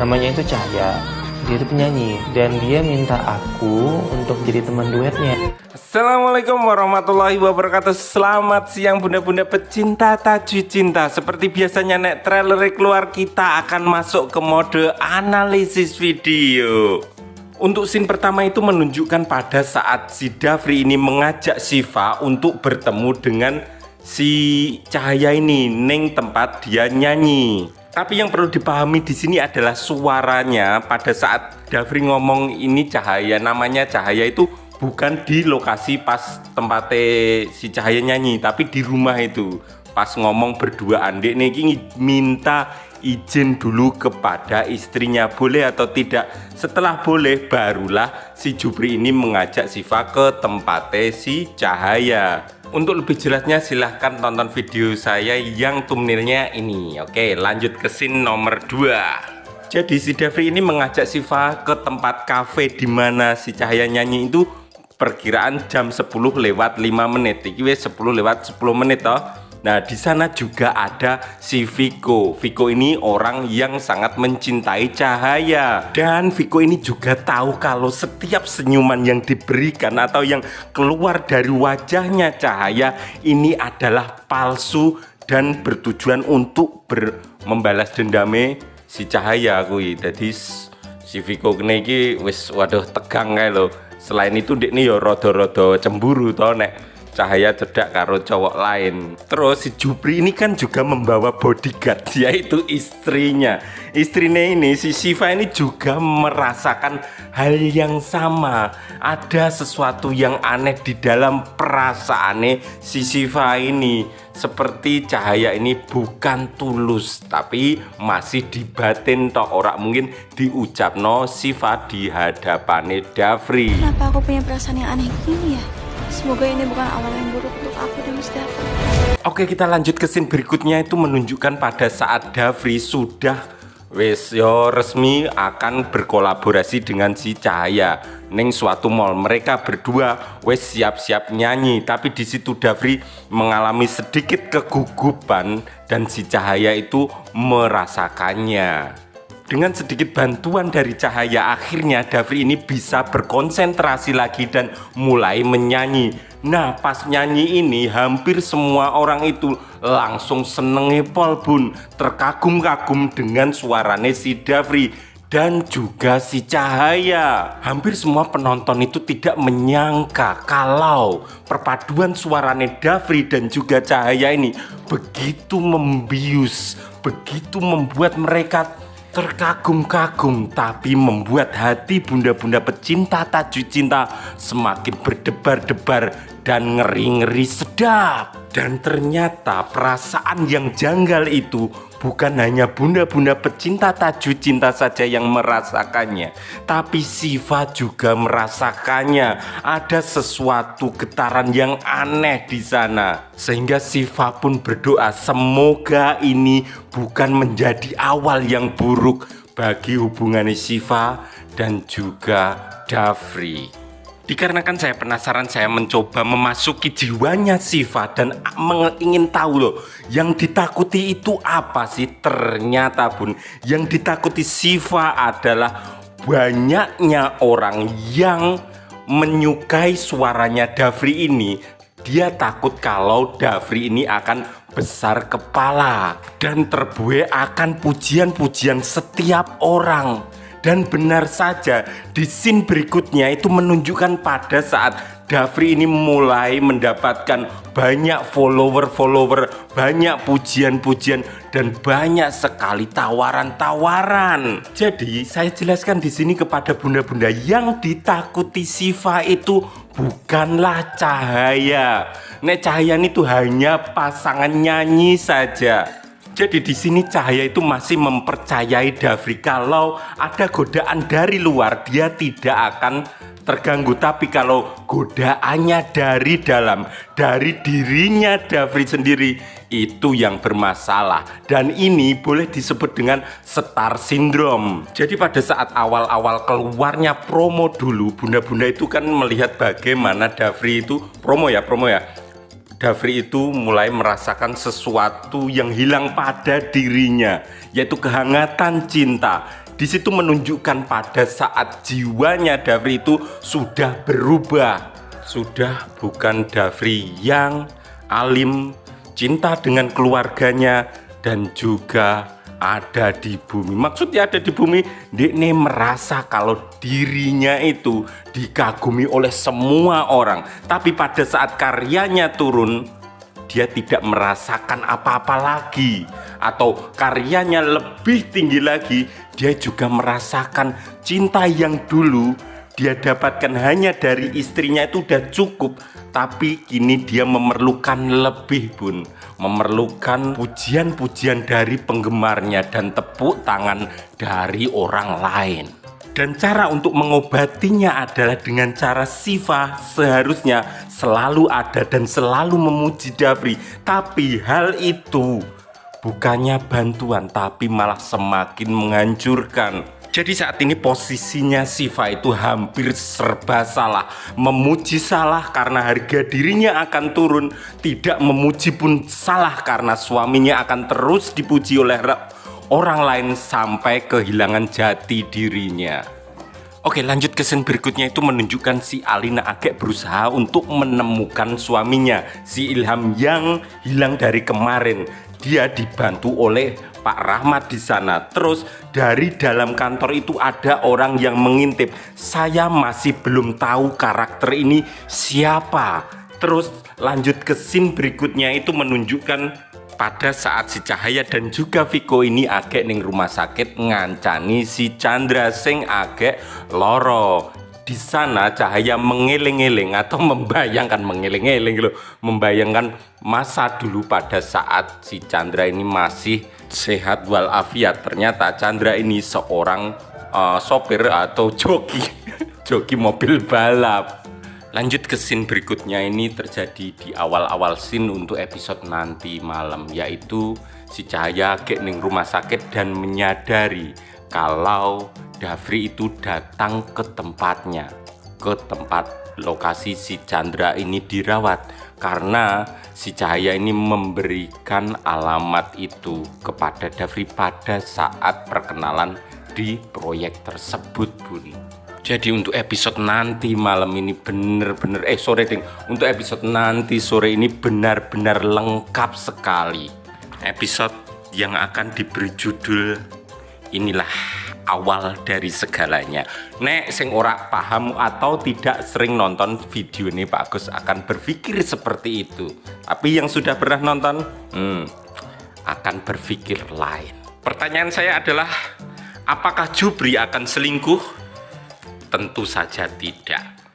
Namanya itu Cahaya. Dia itu penyanyi dan dia minta aku untuk jadi teman duetnya. Assalamualaikum warahmatullahi wabarakatuh. Selamat siang bunda-bunda pecinta tajwid cinta. Seperti biasanya nek trailer keluar, kita akan masuk ke mode analisis video. Untuk scene pertama itu menunjukkan pada saat si Dafri ini mengajak Siva untuk bertemu dengan si Cahaya ini neng tempat dia nyanyi. Tapi yang perlu dipahami di sini adalah suaranya pada saat Dafri ngomong ini Cahaya, namanya Cahaya itu bukan di lokasi pas tempatnya si Cahaya nyanyi, tapi di rumah itu. Pas ngomong berduaan, dek nih minta izin dulu kepada istrinya, boleh atau tidak. Setelah boleh, barulah si Jupri ini mengajak Siva ke tempatnya si Cahaya. Untuk lebih jelasnya silahkan tonton video saya yang thumbnailnya ini. Oke, lanjut ke scene nomor 2. Jadi si Dafri ini mengajak Siva ke tempat kafe di mana si Cahaya nyanyi itu perkiraan jam 10 lewat 5 menit. Iki wis 10 lewat 10 menit toh. Nah, di sana juga ada si Viko. Viko ini orang yang sangat mencintai Cahaya. Dan Viko ini juga tahu kalau setiap senyuman yang diberikan atau yang keluar dari wajahnya Cahaya ini adalah palsu dan bertujuan untuk membalas dendame si Cahaya kuwi. Jadi si Viko kene iki wis waduh tegang kae lho. Selain itu ndek nih yo rodo-rodo cemburu toh nek Cahaya cedak karo cowok lain. Terus si Jupri ini kan juga membawa bodyguard, yaitu istrinya. Istrinya ini, si Siva ini juga merasakan hal yang sama. Ada sesuatu yang aneh di dalam perasaannya si Siva ini. Seperti Cahaya ini bukan tulus, tapi masih dibatin toh, ora mungkin diucapno Siva di hadapane Dafri. Kenapa aku punya perasaan yang aneh gini ya? Semoga ini bukan awal yang buruk untuk aku dan Mas Dafri. Oke, kita lanjut ke scene berikutnya. Itu menunjukkan pada saat Dafri sudah resmi akan berkolaborasi dengan si Cahaya neng suatu mall. Mereka berdua siap-siap nyanyi, tapi di situ Dafri mengalami sedikit kegugupan dan si Cahaya itu merasakannya. Dengan sedikit bantuan dari Cahaya, akhirnya Dafri ini bisa berkonsentrasi lagi dan mulai menyanyi. Nah, pas nyanyi ini hampir semua orang itu langsung senenge pol bun, terkagum-kagum dengan suaranya si Dafri dan juga si Cahaya. Hampir semua penonton itu tidak menyangka kalau perpaduan suaranya Dafri dan juga Cahaya ini begitu membius, begitu membuat mereka terkagum-kagum, tapi membuat hati bunda-bunda pecinta tajwid cinta semakin berdebar-debar dan ngeri-ngeri sedap. Dan ternyata perasaan yang janggal itu bukan hanya bunda-bunda pecinta tajwid cinta saja yang merasakannya, tapi Siva juga merasakannya. Ada sesuatu getaran yang aneh di sana, sehingga Siva pun berdoa semoga ini bukan menjadi awal yang buruk bagi hubungan Siva dan juga Dafri. Dikarenakan saya penasaran, saya mencoba memasuki jiwanya Siva dan ingin tahu loh, yang ditakuti itu apa sih? Ternyata bun, yang ditakuti Siva adalah banyaknya orang yang menyukai suaranya Dafri ini. Dia takut kalau Dafri ini akan besar kepala dan terbuai akan pujian-pujian setiap orang. Dan benar saja, di scene berikutnya itu menunjukkan pada saat Dafri ini mulai mendapatkan banyak follower, banyak pujian-pujian dan banyak sekali tawaran-tawaran. Jadi saya jelaskan di sini kepada bunda-bunda, yang ditakuti Siva itu bukanlah Cahaya. Nek Cahaya itu hanya pasangan nyanyi saja. Jadi di sini Cahaya itu masih mempercayai Dafri kalau ada godaan dari luar dia tidak akan terganggu, tapi kalau godaannya dari dalam, dari dirinya Dafri sendiri, itu yang bermasalah. Dan ini boleh disebut dengan star syndrome. Jadi pada saat awal-awal keluarnya promo dulu, bunda-bunda itu kan melihat bagaimana Dafri itu promo ya Dafri itu mulai merasakan sesuatu yang hilang pada dirinya, yaitu kehangatan cinta. di situ menunjukkan pada saat jiwanya Dafri itu sudah berubah. Sudah bukan Dafri yang alim, cinta dengan keluarganya, dan juga ada di bumi. Maksudnya ada di bumi, Dekne merasa kalau dirinya itu dikagumi oleh semua orang. Tapi pada saat karyanya turun, dia tidak merasakan apa-apa lagi. Atau karyanya lebih tinggi lagi, dia juga merasakan cinta yang dulu dia dapatkan hanya dari istrinya itu udah cukup. Tapi kini dia memerlukan lebih, Bun. Memerlukan pujian-pujian dari penggemarnya dan tepuk tangan dari orang lain. Dan cara untuk mengobatinya adalah dengan cara Siva seharusnya selalu ada dan selalu memuji Dafri. Tapi hal itu bukannya bantuan, tapi malah semakin menghancurkan. Jadi saat ini posisinya Siva itu hampir serba salah. Memuji salah karena harga dirinya akan turun. Tidak memuji pun salah karena suaminya akan terus dipuji oleh orang lain sampai kehilangan jati dirinya. Oke, lanjut ke scene berikutnya itu menunjukkan si Alina agak berusaha untuk menemukan suaminya, si Ilham yang hilang dari kemarin. Dia dibantu oleh Pak Rahmat di sana. Terus dari dalam kantor itu ada orang yang mengintip. Saya masih belum tahu karakter ini siapa. Terus lanjut ke scene berikutnya itu menunjukkan pada saat si Cahaya dan juga Viko ini agak ning rumah sakit ngancani si Chandra sing agak loro. Di sana Cahaya mengeling-eling atau membayangkan membayangkan masa dulu pada saat si Chandra ini masih sehat walafiat. Ternyata Chandra ini seorang sopir atau joki mobil balap. Lanjut ke scene berikutnya ini terjadi di awal-awal scene untuk episode nanti malam, yaitu si Cahaya agak ning rumah sakit dan menyadari kalau Dafri itu datang ke tempatnya, ke tempat lokasi si Chandra ini dirawat, karena si Cahaya ini memberikan alamat itu kepada Dafri pada saat perkenalan di proyek tersebut, Bun. Jadi untuk episode nanti malam ini untuk episode nanti sore ini benar-benar lengkap sekali. Episode yang akan diberi judul inilah awal dari segalanya. Nek sing ora paham atau tidak sering nonton video ini, Pak Agus akan berpikir seperti itu. Tapi yang sudah pernah nonton akan berpikir lain. Pertanyaan saya adalah, apakah Jupri akan selingkuh? Tentu saja tidak.